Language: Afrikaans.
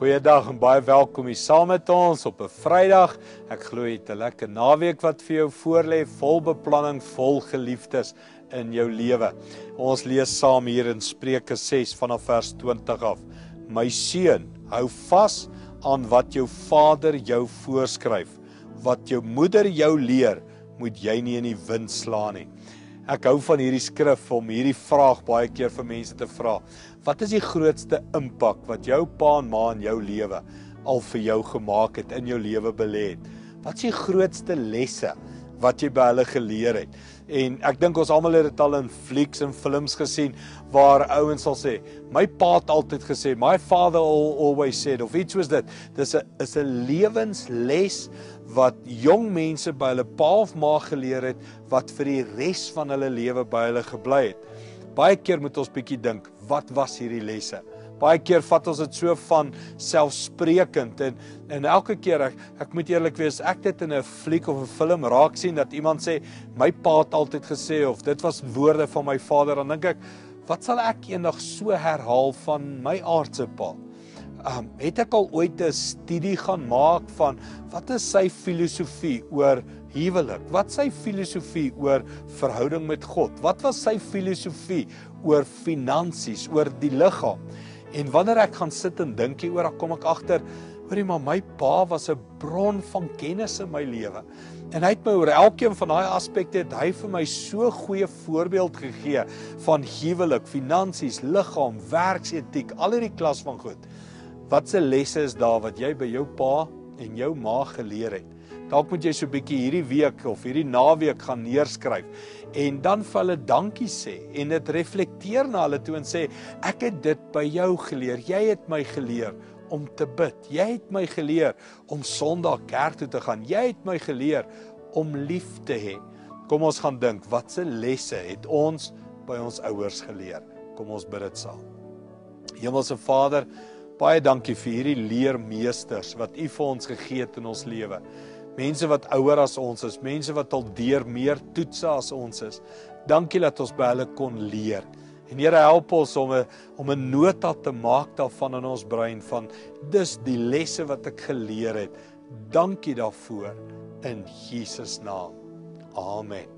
Goeiedag en baie welkom hier saam met ons op 'n Vrydag. Ek glo jy het 'n lekker naweek wat vir jou voorlê, vol beplanning, vol geliefdes in jou lewe. Ons lees saam hier in Spreuke 6 vanaf vers 20 af. My seun, hou vas aan wat jou vader jou voorskryf. Wat jou moeder jou leer, moet jy nie in die wind slaan nie. Ek hou van hierdie skrif om hierdie vraag baie keer vir mense te vra. Wat is die grootste impak wat jou pa en ma in jou lewe al vir jou gemaak het, in jou lewe belê het? Wat is die grootste lesse wat jy by hulle geleer het? En ek dink ons almal het dit al in flieks en films gesien waar ouens sal sê, my pa het altyd gesê, my father always said, of iets soos dit. Dis 'n lewensles wat jong mense by hulle pa of ma geleer het, wat vir die res van hulle lewe by hulle gebly het. Baie keer moet ons bietjie dink, wat was hierdie lesse? Baie keer vat ons dit so van selfsprekend en elke keer, ek moet eerlik wees, ek dit in 'n fliek of 'n film raak sien, dat iemand sê, my pa het altyd gesê, of dit was woorde van my vader, dan dink ek, wat sal ek eendag so herhaal van my aardse pa? Het ek al ooit 'n studie gaan maak van, wat is sy filosofie oor huwelik? Wat is sy filosofie oor verhouding met God? Wat was sy filosofie oor finansies, oor die liggaam? En wanneer ek gaan sit en dink hieroor, dan kom ek agter, hoorie maar, my pa was 'n bron van kennis in my lewe. En hy het my oor elkeen van daai aspekte, het hy vir my so goeie voorbeeld gegee van huwelik, finansies, liggaam, werksetiek, al hierdie klas van goed. Wat se lesse is daar wat jy by jou pa en jou ma geleer het? Dalk moet jy so 'n bietjie hierdie week of hierdie naweek gaan neerskryf en dan vir hulle dankie sê en dit reflekteer na hulle toe en sê, ek het dit by jou geleer, jy het my geleer om te bid, jy het my geleer om Sondag kerk toe te gaan, jy het my geleer om lief te hê. Kom ons gaan dink, wat se lesse het ons by ons ouers geleer? Kom ons bid dit saam. Hemelse Vader, baie dankie vir hierdie leermeesters wat U vir ons gegee het in ons lewe. Mense wat ouer as ons is, mense wat al deur meer toetse as ons is. Dankie dat ons by hulle kon leer. En Here, help ons om 'n nota te maak daarvan in ons brein van, dis die lesse wat ek geleer het. Dankie daarvoor in Jesus naam. Amen.